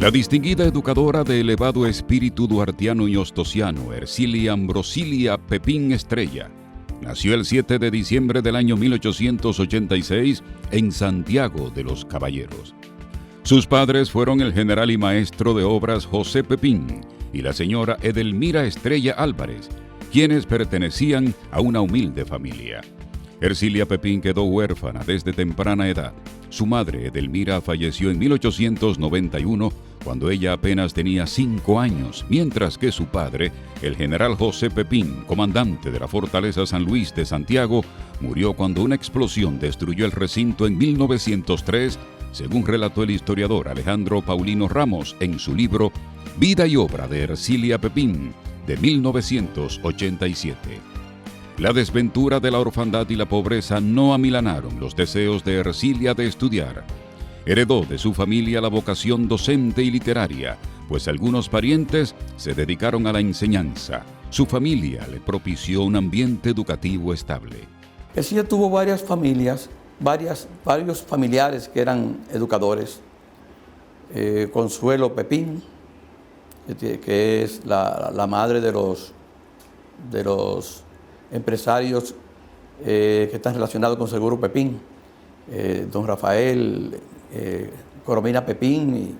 La distinguida educadora de elevado espíritu duartiano y ostosiano, Ercilia Ambrosilia Pepín Estrella, nació el 7 de diciembre del año 1886 en Santiago de los Caballeros. Sus padres fueron el general y maestro de obras José Pepín y la señora Edelmira Estrella Álvarez, quienes pertenecían a una humilde familia. Ercilia Pepín quedó huérfana desde temprana edad. Su madre, Edelmira, falleció en 1891, cuando ella apenas tenía 5 años, mientras que su padre, el general José Pepín, comandante de la Fortaleza San Luis de Santiago, murió cuando una explosión destruyó el recinto en 1903, según relató el historiador Alejandro Paulino Ramos en su libro Vida y obra de Ercilia Pepín, de 1987. La desventura de la orfandad y la pobreza no amilanaron los deseos de Ercilia de estudiar. Heredó de su familia la vocación docente y literaria, pues algunos parientes se dedicaron a la enseñanza. Su familia le propició un ambiente educativo estable. Ercilia tuvo varias familias, varios familiares que eran educadores. Consuelo Pepín, que es la madre de los empresarios que están relacionados con Seguro Pepín, don Rafael Coromina Pepín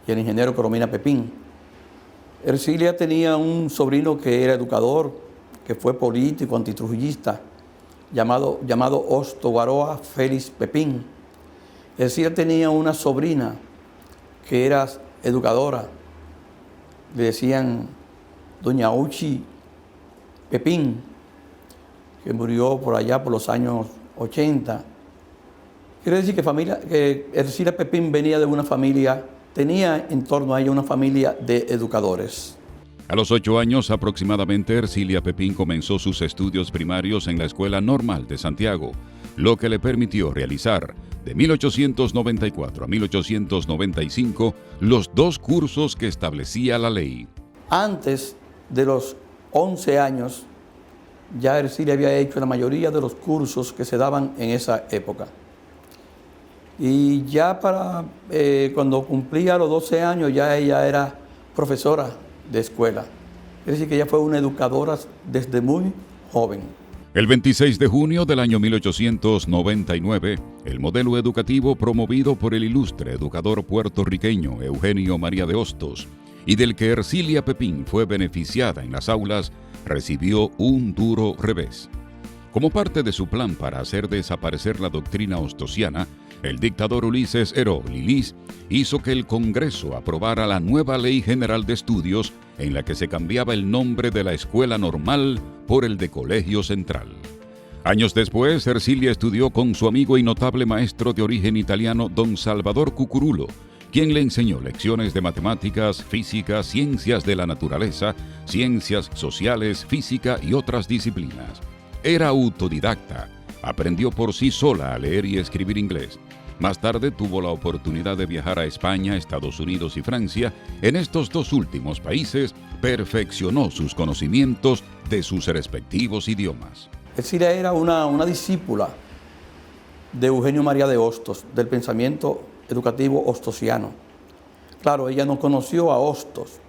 y el ingeniero Coromina Pepín. Ercilia tenía un sobrino que era educador, que fue político, antitrujillista, llamado Hosto Guaroa Félix Pepín. Ercilia tenía una sobrina que era educadora, le decían doña Uchi Pepín, que murió por allá por los años 80. Quiere decir que Ercilia Pepín venía de una familia, tenía en torno a ella una familia de educadores. A los 8 años aproximadamente, Ercilia Pepín comenzó sus estudios primarios en la Escuela Normal de Santiago, lo que le permitió realizar, de 1894 a 1895, los 2 cursos que establecía la ley. Antes de los 11 años, ya Ercilia había hecho la mayoría de los cursos que se daban en esa época. Y ya cuando cumplía los 12 años, ya ella era profesora de escuela. Es decir, que ella fue una educadora desde muy joven. El 26 de junio del año 1899, el modelo educativo promovido por el ilustre educador puertorriqueño Eugenio María de Hostos y del que Ercilia Pepín fue beneficiada en las aulas, recibió un duro revés. Como parte de su plan para hacer desaparecer la doctrina hostosiana, el dictador Ulises Heró Lilis hizo que el Congreso aprobara la nueva Ley General de Estudios, en la que se cambiaba el nombre de la Escuela Normal por el de Colegio Central. Años después, Ercilia estudió con su amigo y notable maestro de origen italiano, don Salvador Cucurulo, quien le enseñó lecciones de matemáticas, física, ciencias de la naturaleza, ciencias sociales, física y otras disciplinas. Era autodidacta, aprendió por sí sola a leer y escribir inglés. Más tarde tuvo la oportunidad de viajar a España, Estados Unidos y Francia. En estos 2 últimos países perfeccionó sus conocimientos de sus respectivos idiomas. Ercilia era una discípula de Eugenio María de Hostos, del pensamiento educativo hostosiano. Claro, ella no conoció a Hostos,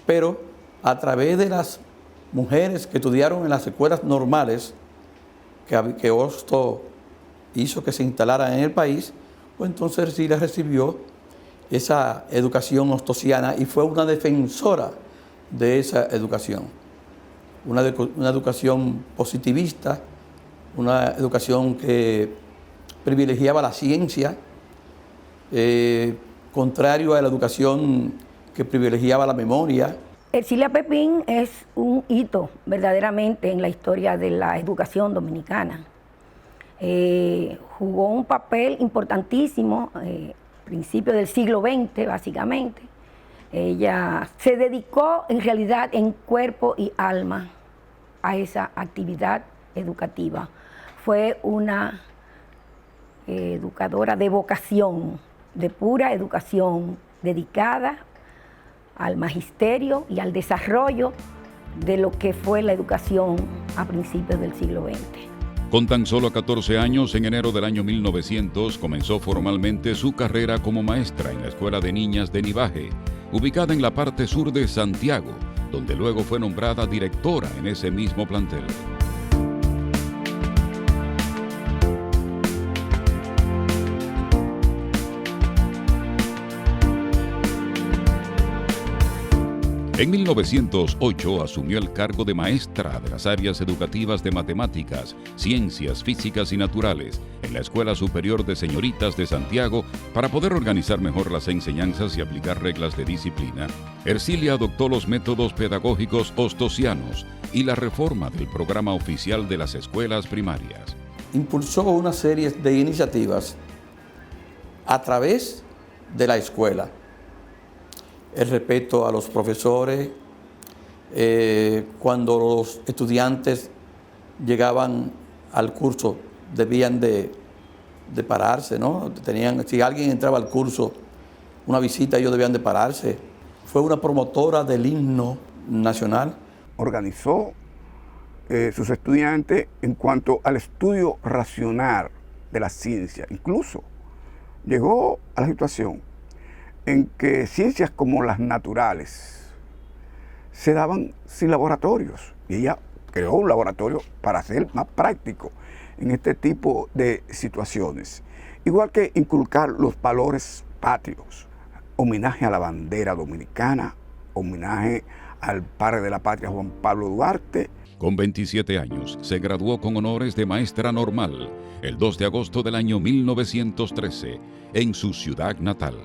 pero a través de las mujeres que estudiaron en las escuelas normales que Hostos hizo que se instalara en el país, pues entonces Ercilia recibió esa educación hostosiana y fue una defensora de esa educación. Una educación positivista, una educación que privilegiaba la ciencia, contrario a la educación que privilegiaba la memoria. Ercilia Pepín es un hito verdaderamente en la historia de la educación dominicana. Jugó un papel importantísimo, principio del siglo XX básicamente. Ella se dedicó en realidad en cuerpo y alma a esa actividad educativa. Fue una educadora de vocación, de pura educación, dedicada al magisterio y al desarrollo de lo que fue la educación a principios del siglo XX. Con tan solo 14 años, en enero del año 1900, comenzó formalmente su carrera como maestra en la Escuela de Niñas de Nivaje, ubicada en la parte sur de Santiago, donde luego fue nombrada directora en ese mismo plantel. En 1908 asumió el cargo de maestra de las áreas educativas de matemáticas, ciencias físicas y naturales en la Escuela Superior de Señoritas de Santiago para poder organizar mejor las enseñanzas y aplicar reglas de disciplina. Ercilia adoptó los métodos pedagógicos ostosianos y la reforma del programa oficial de las escuelas primarias. Impulsó una serie de iniciativas a través de la escuela. El respeto a los profesores, cuando los estudiantes llegaban al curso debían de pararse, ¿no? Si alguien entraba al curso, una visita, ellos debían de pararse. Fue una promotora del himno nacional. Organizó sus estudiantes en cuanto al estudio racional de la ciencia. Incluso llegó a la situación en que ciencias como las naturales se daban sin laboratorios. Y ella creó un laboratorio para hacer más práctico en este tipo de situaciones. Igual que inculcar los valores patrios, homenaje a la bandera dominicana, homenaje al padre de la patria Juan Pablo Duarte. Con 27 años, se graduó con honores de maestra normal el 2 de agosto del año 1913 en su ciudad natal.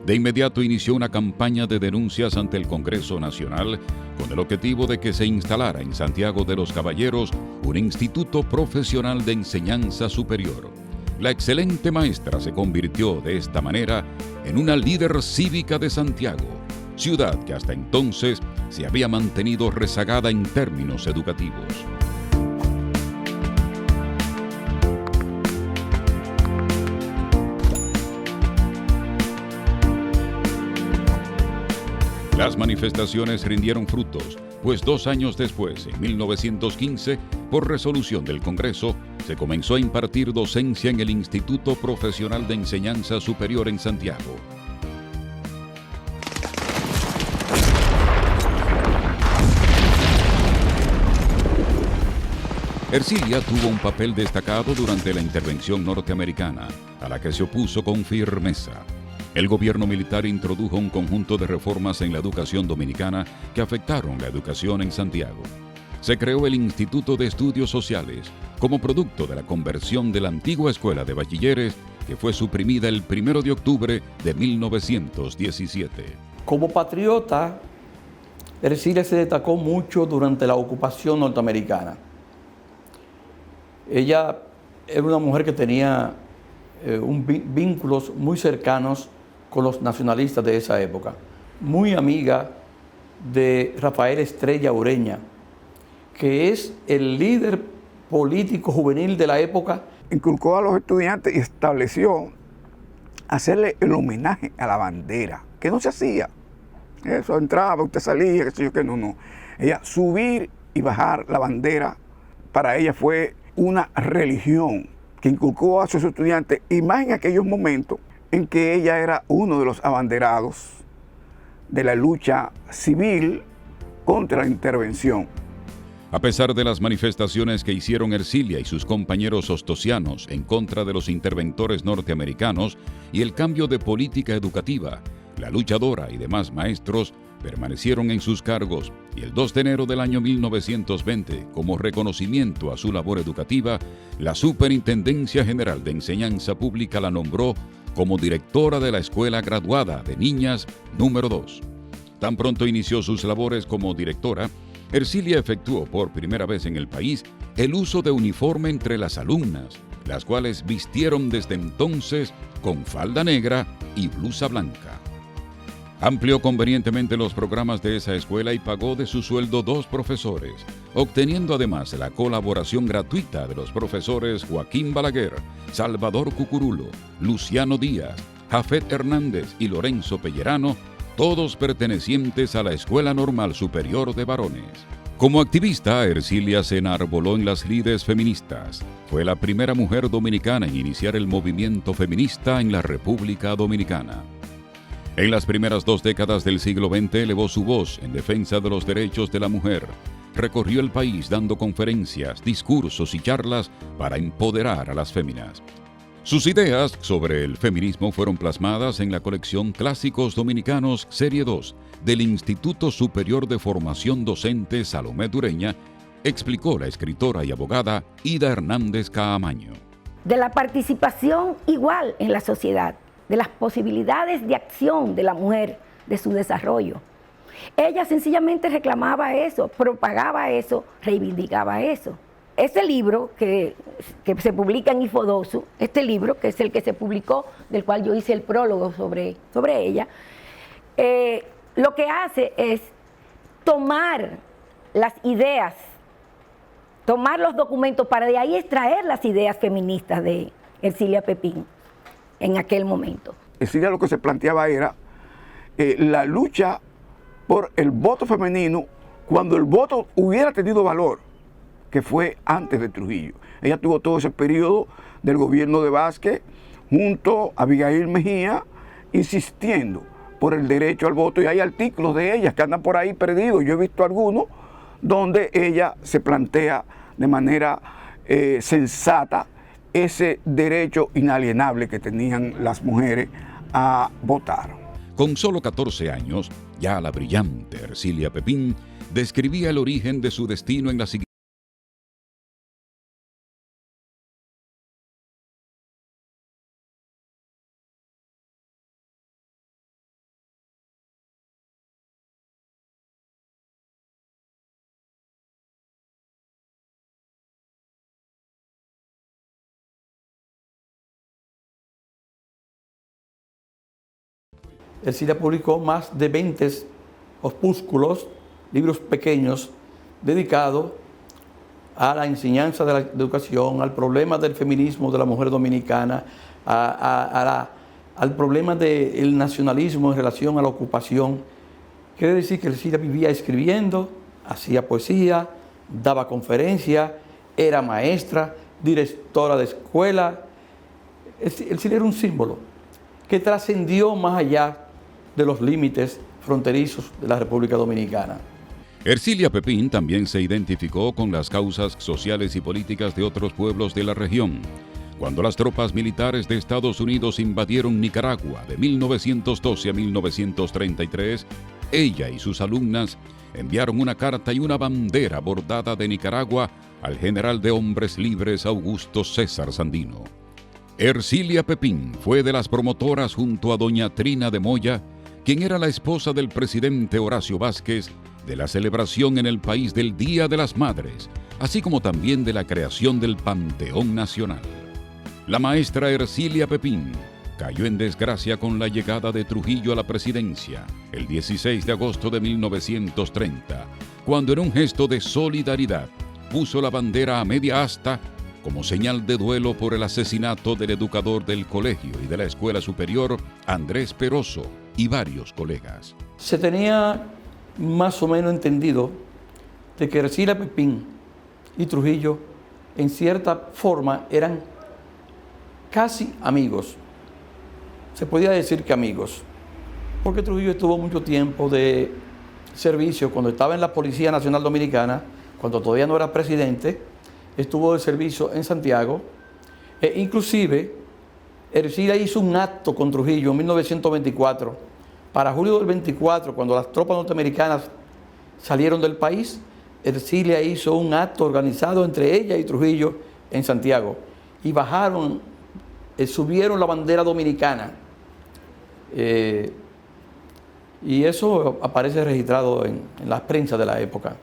De inmediato inició una campaña de denuncias ante el Congreso Nacional con el objetivo de que se instalara en Santiago de los Caballeros un instituto profesional de enseñanza superior. La excelente maestra se convirtió de esta manera en una líder cívica de Santiago, ciudad que hasta entonces se había mantenido rezagada en términos educativos. Las manifestaciones rindieron frutos, pues 2 años después, en 1915, por resolución del Congreso, se comenzó a impartir docencia en el Instituto Profesional de Enseñanza Superior en Santiago. Ercilia tuvo un papel destacado durante la intervención norteamericana, a la que se opuso con firmeza. El gobierno militar introdujo un conjunto de reformas en la educación dominicana que afectaron la educación en Santiago. Se creó el Instituto de Estudios Sociales como producto de la conversión de la antigua Escuela de Bachilleres, que fue suprimida el 1 de octubre de 1917. Como patriota, Ercilia se destacó mucho durante la ocupación norteamericana. Ella era una mujer que tenía vínculos muy cercanos con los nacionalistas de esa época. Muy amiga de Rafael Estrella Ureña, que es el líder político juvenil de la época. Inculcó a los estudiantes y estableció hacerle el homenaje a la bandera, que no se hacía. Eso entraba, usted salía, qué sé yo, que no. Ella subir y bajar la bandera, para ella fue una religión que inculcó a sus estudiantes, y más en aquellos momentos en que ella era uno de los abanderados de la lucha civil contra la intervención. A pesar de las manifestaciones que hicieron Ercilia y sus compañeros ostosianos en contra de los interventores norteamericanos y el cambio de política educativa, la luchadora y demás maestros permanecieron en sus cargos, y el 2 de enero del año 1920, como reconocimiento a su labor educativa, la Superintendencia General de Enseñanza Pública la nombró como directora de la Escuela Graduada de Niñas número 2. Tan pronto inició sus labores como directora, Ercilia efectuó por primera vez en el país el uso de uniforme entre las alumnas, las cuales vistieron desde entonces con falda negra y blusa blanca. Amplió convenientemente los programas de esa escuela y pagó de su sueldo 2 profesores, obteniendo además la colaboración gratuita de los profesores Joaquín Balaguer, Salvador Cucurulo, Luciano Díaz, Jafet Hernández y Lorenzo Pellerano, todos pertenecientes a la Escuela Normal Superior de Varones. Como activista, Ercilia se enarboló en las lides feministas. Fue la primera mujer dominicana en iniciar el movimiento feminista en la República Dominicana. En las primeras 2 décadas del siglo XX elevó su voz en defensa de los derechos de la mujer. Recorrió el país dando conferencias, discursos y charlas para empoderar a las féminas. Sus ideas sobre el feminismo fueron plasmadas en la colección Clásicos Dominicanos Serie 2 del Instituto Superior de Formación Docente Salomé Dureña, explicó la escritora y abogada Ida Hernández Caamaño. De la participación igual en la sociedad, de las posibilidades de acción de la mujer, de su desarrollo. Ella sencillamente reclamaba eso, propagaba eso, reivindicaba eso. Ese libro que se publica en Ifodosu, este libro que es el que se publicó, del cual yo hice el prólogo sobre ella, lo que hace es tomar las ideas, tomar los documentos para de ahí extraer las ideas feministas de Ercilia Pepín en aquel momento. Ercilia lo que se planteaba era la lucha por el voto femenino cuando el voto hubiera tenido valor, que fue antes de Trujillo. Ella tuvo todo ese periodo del gobierno de Vázquez junto a Abigail Mejía insistiendo por el derecho al voto, y hay artículos de ella que andan por ahí perdidos. Yo he visto algunos donde ella se plantea de manera sensata ese derecho inalienable que tenían las mujeres a votar. Con solo 14 años, ya la brillante Ercilia Pepín describía el origen de su destino en la siguiente. Ercilia publicó más de 20 opúsculos, libros pequeños, dedicados a la enseñanza de la educación, al problema del feminismo de la mujer dominicana, al problema del nacionalismo en relación a la ocupación. Quiere decir que Ercilia vivía escribiendo, hacía poesía, daba conferencias, era maestra, directora de escuela. Ercilia era un símbolo que trascendió más allá de los límites fronterizos de la República Dominicana. Ercilia Pepín también se identificó con las causas sociales y políticas de otros pueblos de la región. Cuando las tropas militares de Estados Unidos invadieron Nicaragua de 1912 a 1933, ella y sus alumnas enviaron una carta y una bandera bordada de Nicaragua al general de Hombres Libres Augusto César Sandino. Ercilia Pepín fue de las promotoras junto a doña Trina de Moya, quien era la esposa del presidente Horacio Vázquez, de la celebración en el país del Día de las Madres, así como también de la creación del Panteón Nacional. La maestra Ercilia Pepín cayó en desgracia con la llegada de Trujillo a la presidencia el 16 de agosto de 1930, cuando en un gesto de solidaridad puso la bandera a media asta como señal de duelo por el asesinato del educador del colegio y de la escuela superior, Andrés Peroso, y varios colegas. Se tenía más o menos entendido de que Ercilia Pepín y Trujillo, en cierta forma, eran casi amigos. Se podía decir que amigos, porque Trujillo estuvo mucho tiempo de servicio cuando estaba en la Policía Nacional Dominicana, cuando todavía no era presidente. Estuvo de servicio en Santiago, inclusive Ercilia hizo un acto con Trujillo en 1924. Para julio del 24, cuando las tropas norteamericanas salieron del país, Ercilia hizo un acto organizado entre ella y Trujillo en Santiago, y bajaron, subieron la bandera dominicana, y eso aparece registrado en las prensas de la época.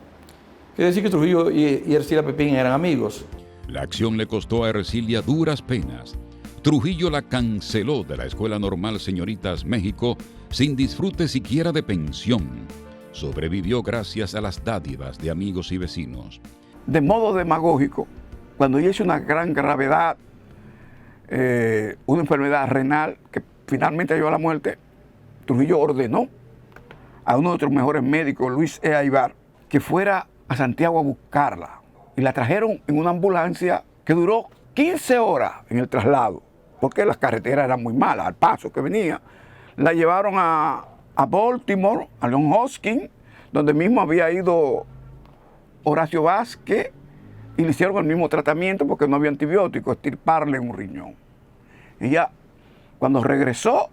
Quiere decir que Trujillo y Ercilia Pepín eran amigos. La acción le costó a Ercilia duras penas. Trujillo la canceló de la Escuela Normal Señoritas México sin disfrute siquiera de pensión. Sobrevivió gracias a las dádivas de amigos y vecinos. De modo demagógico, cuando ella hizo una gran gravedad, una enfermedad renal que finalmente llevó a la muerte, Trujillo ordenó a uno de nuestros mejores médicos, Luis E. Aybar, que fuera a Santiago a buscarla y la trajeron en una ambulancia que duró 15 horas en el traslado, porque las carreteras eran muy malas, al paso que venía. La llevaron a Baltimore, a Johns Hopkins, donde mismo había ido Horacio Vázquez, y le hicieron el mismo tratamiento porque no había antibióticos, extirparle un riñón. Ella, cuando regresó,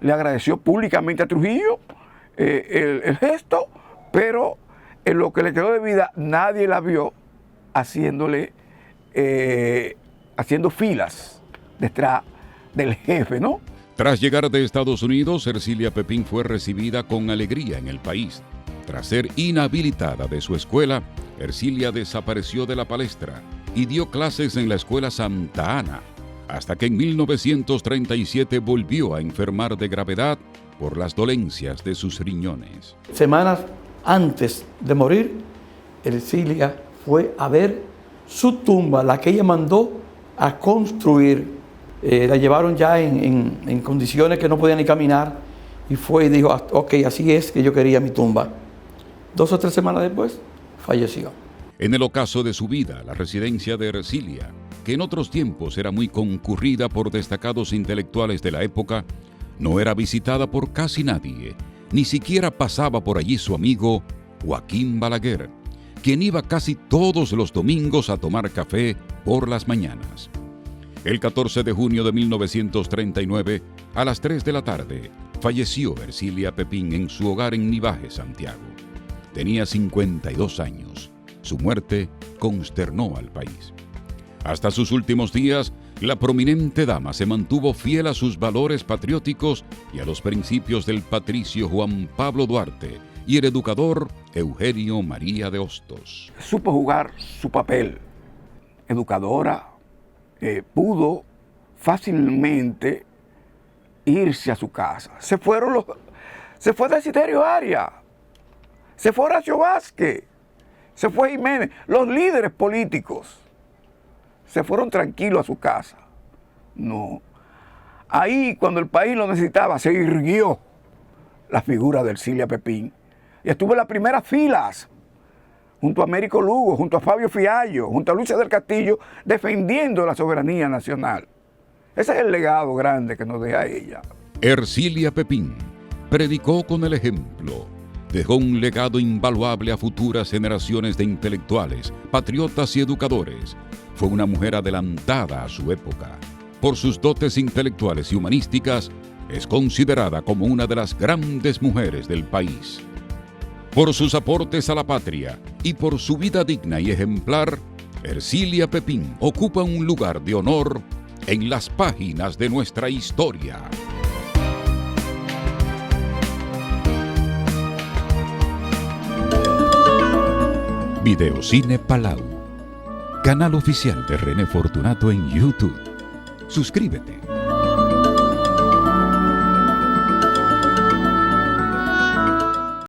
le agradeció públicamente a Trujillo el gesto, pero en lo que le quedó de vida nadie la vio haciendo filas detrás del jefe, ¿no? Tras llegar de Estados Unidos, Ercilia Pepín fue recibida con alegría en el país. Tras ser inhabilitada de su escuela, Ercilia desapareció de la palestra y dio clases en la escuela Santa Ana, hasta que en 1937 volvió a enfermar de gravedad por las dolencias de sus riñones. Semanas antes de morir, Ercilia fue a ver su tumba, la que ella mandó a construir. La llevaron ya en condiciones que no podía ni caminar y fue y dijo, ok, así es que yo quería mi tumba. 2 o 3 semanas después, falleció. En el ocaso de su vida, la residencia de Ercilia, que en otros tiempos era muy concurrida por destacados intelectuales de la época, no era visitada por casi nadie. Ni siquiera pasaba por allí su amigo Joaquín Balaguer, quien iba casi todos los domingos a tomar café por las mañanas. El 14 de junio de 1939, a las 3 de la tarde, falleció Ercilia Pepín en su hogar en Nivaje, Santiago. Tenía 52 años. Su muerte consternó al país. Hasta sus últimos días, la prominente dama se mantuvo fiel a sus valores patrióticos y a los principios del patricio Juan Pablo Duarte y el educador Eugenio María de Hostos. Supo jugar su papel. Educadora, pudo fácilmente irse a su casa. Se fue Desiderio Arias, se fue Horacio Vázquez, se fue Jiménez, los líderes políticos se fueron tranquilos a su casa. No. Ahí, cuando el país lo necesitaba, se irguió la figura de Ercilia Pepín y estuvo en las primeras filas junto a Américo Lugo, junto a Fabio Fiallo, junto a Luisa del Castillo, defendiendo la soberanía nacional. Ese es el legado grande que nos deja ella. Ercilia Pepín predicó con el ejemplo. Dejó un legado invaluable a futuras generaciones de intelectuales, patriotas y educadores. Fue una mujer adelantada a su época. Por sus dotes intelectuales y humanísticas, es considerada como una de las grandes mujeres del país. Por sus aportes a la patria y por su vida digna y ejemplar, Ercilia Pepín ocupa un lugar de honor en las páginas de nuestra historia. Videocine Palau, canal oficial de René Fortunato en YouTube. Suscríbete.